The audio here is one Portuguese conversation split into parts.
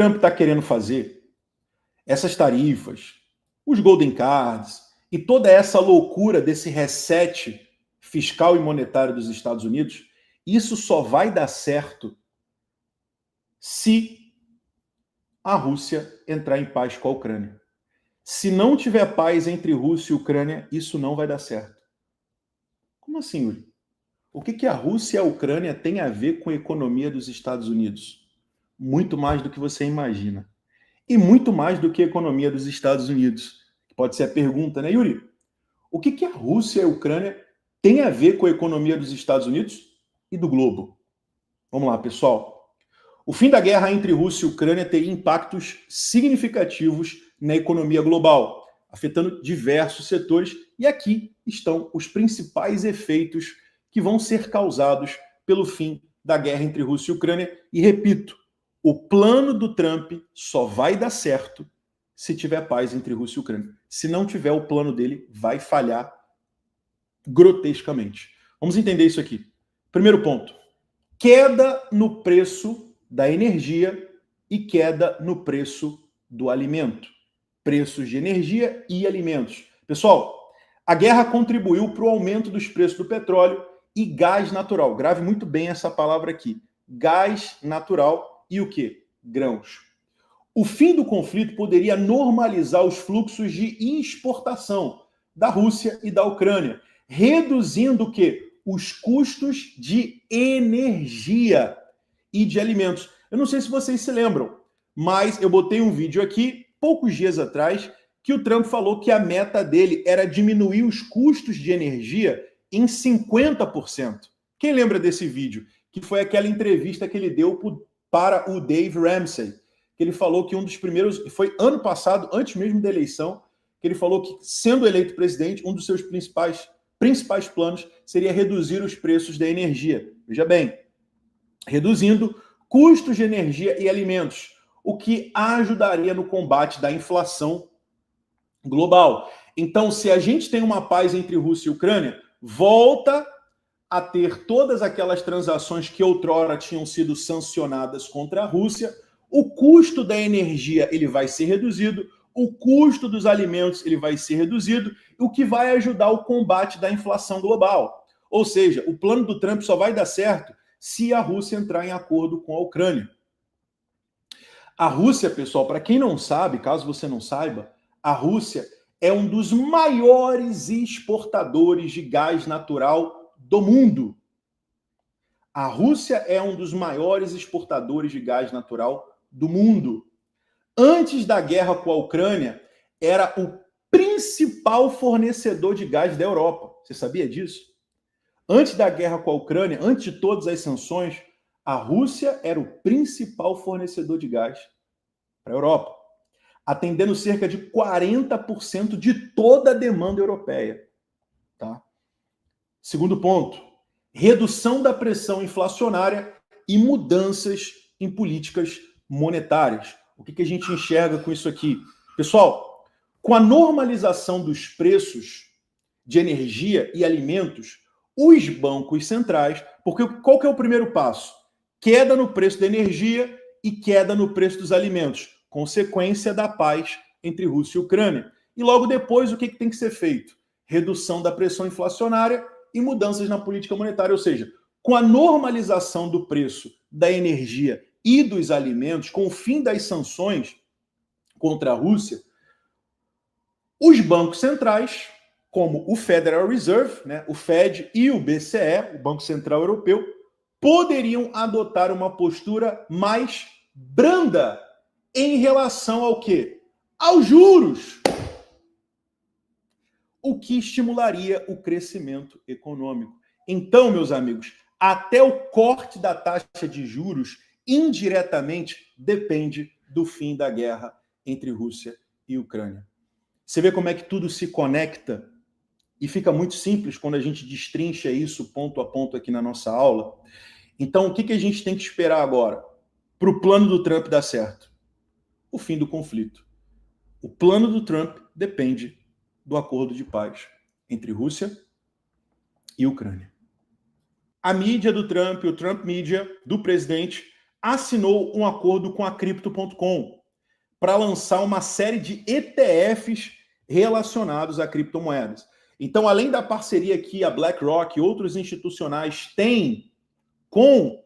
Trump está querendo fazer, essas tarifas, os Golden Cards e toda essa loucura desse reset fiscal e monetário dos Estados Unidos, isso só vai dar certo se a Rússia entrar em paz com a Ucrânia. Se não tiver paz entre Rússia e Ucrânia, isso não vai dar certo. Como assim, Yuri? O que a Rússia e a Ucrânia têm a ver com a economia dos Estados Unidos? Muito mais do que você imagina. E muito mais do que a economia dos Estados Unidos. Pode ser a pergunta, né, Yuri? O que a Rússia e a Ucrânia têm a ver com a economia dos Estados Unidos e do globo? Vamos lá, pessoal. O fim da guerra entre Rússia e Ucrânia teria impactos significativos na economia global, afetando diversos setores, e aqui estão os principais efeitos que vão ser causados pelo fim da guerra entre Rússia e Ucrânia. E repito, o plano do Trump só vai dar certo se tiver paz entre Rússia e Ucrânia. Se não tiver, o plano dele vai falhar grotescamente. Vamos entender isso aqui. Primeiro ponto, queda no preço da energia e queda no preço do alimento. Preços de energia e alimentos. Pessoal, a guerra contribuiu para o aumento dos preços do petróleo e gás natural. Grave muito bem essa palavra aqui. Gás natural e o quê? Grãos. O fim do conflito poderia normalizar os fluxos de exportação da Rússia e da Ucrânia, reduzindo o quê? Os custos de energia e de alimentos. Eu não sei se vocês se lembram, mas eu botei um vídeo aqui, poucos dias atrás, que o Trump falou que a meta dele era diminuir os custos de energia em 50%. Quem lembra desse vídeo? Que foi aquela entrevista que ele deu para o Dave Ramsey, que ele falou que um dos primeiros, foi ano passado, antes mesmo da eleição, que ele falou que, sendo eleito presidente, um dos seus principais planos seria reduzir os preços da energia. Veja bem, reduzindo custos de energia e alimentos, o que ajudaria no combate da inflação global. Então, se a gente tem uma paz entre Rússia e Ucrânia, volta a ter todas aquelas transações que outrora tinham sido sancionadas contra a Rússia, o custo da energia ele vai ser reduzido, o custo dos alimentos ele vai ser reduzido, o que vai ajudar o combate da inflação global. Ou seja, o plano do Trump só vai dar certo se a Rússia entrar em acordo com a Ucrânia. A Rússia, pessoal, para quem não sabe, caso você não saiba, a Rússia é um dos maiores exportadores de gás natural do mundo. A Rússia é um dos maiores exportadores de gás natural do mundo. Antes da guerra com a Ucrânia, era o principal fornecedor de gás da Europa. Você sabia disso? Antes da guerra com a Ucrânia, antes de todas as sanções, a Rússia era o principal fornecedor de gás para a Europa, atendendo cerca de 40% de toda a demanda europeia. Tá? Segundo ponto, redução da pressão inflacionária e mudanças em políticas monetárias. O que a gente enxerga com isso aqui? Pessoal, com a normalização dos preços de energia e alimentos, os bancos centrais, porque qual que é o primeiro passo? Queda no preço da energia e queda no preço dos alimentos, consequência da paz entre Rússia e Ucrânia. E logo depois, o que tem que ser feito? Redução da pressão inflacionária e mudanças na política monetária, ou seja, com a normalização do preço da energia e dos alimentos, com o fim das sanções contra a Rússia, os bancos centrais, como o Federal Reserve, né, o Fed e o BCE, o Banco Central Europeu, poderiam adotar uma postura mais branda em relação ao quê? Aos juros. O que estimularia o crescimento econômico. Então, meus amigos, até o corte da taxa de juros indiretamente depende do fim da guerra entre Rússia e Ucrânia. Você vê como é que tudo se conecta e fica muito simples quando a gente destrincha isso ponto a ponto aqui na nossa aula. Então, o que a gente tem que esperar agora para o plano do Trump dar certo? O fim do conflito. O plano do Trump depende do acordo de paz entre Rússia e Ucrânia. A mídia do Trump, o Trump Media, do presidente, assinou um acordo com a Crypto.com para lançar uma série de ETFs relacionados a criptomoedas. Então, além da parceria que a BlackRock e outros institucionais têm com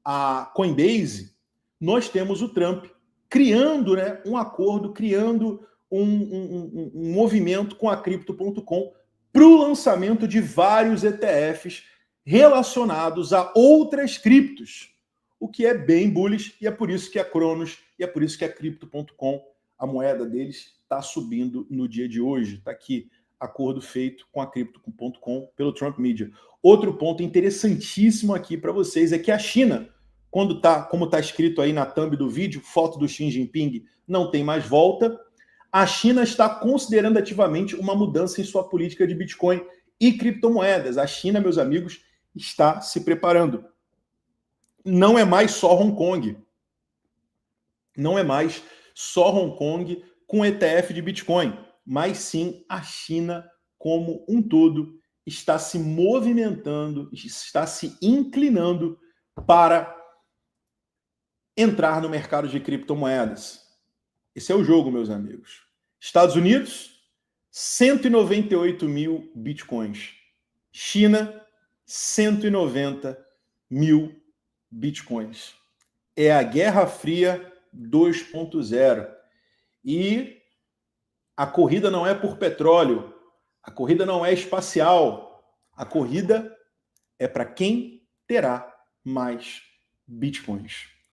a Coinbase, nós temos o Trump criando, né, um acordo, criando um movimento com a Crypto.com para o lançamento de vários ETFs relacionados a outras criptos, o que é bem bullish, e é por isso que a Cronos, e é por isso que a Crypto.com, a moeda deles, está subindo no dia de hoje. Está aqui, acordo feito com a Crypto.com pelo Trump Media. Outro ponto interessantíssimo aqui para vocês é que a China, quando tá, como está escrito aí na thumb do vídeo, foto do Xi Jinping, não tem mais volta, a China está considerando ativamente uma mudança em sua política de Bitcoin e criptomoedas. A China, meus amigos, está se preparando. Não é mais só Hong Kong. Não é mais só Hong Kong com ETF de Bitcoin, mas sim a China como um todo está se movimentando, está se inclinando para entrar no mercado de criptomoedas. Esse é o jogo, meus amigos. Estados Unidos, 198 mil bitcoins. China, 190 mil bitcoins. É a Guerra Fria 2.0. E a corrida não é por petróleo, a corrida não é espacial, a corrida é para quem terá mais bitcoins.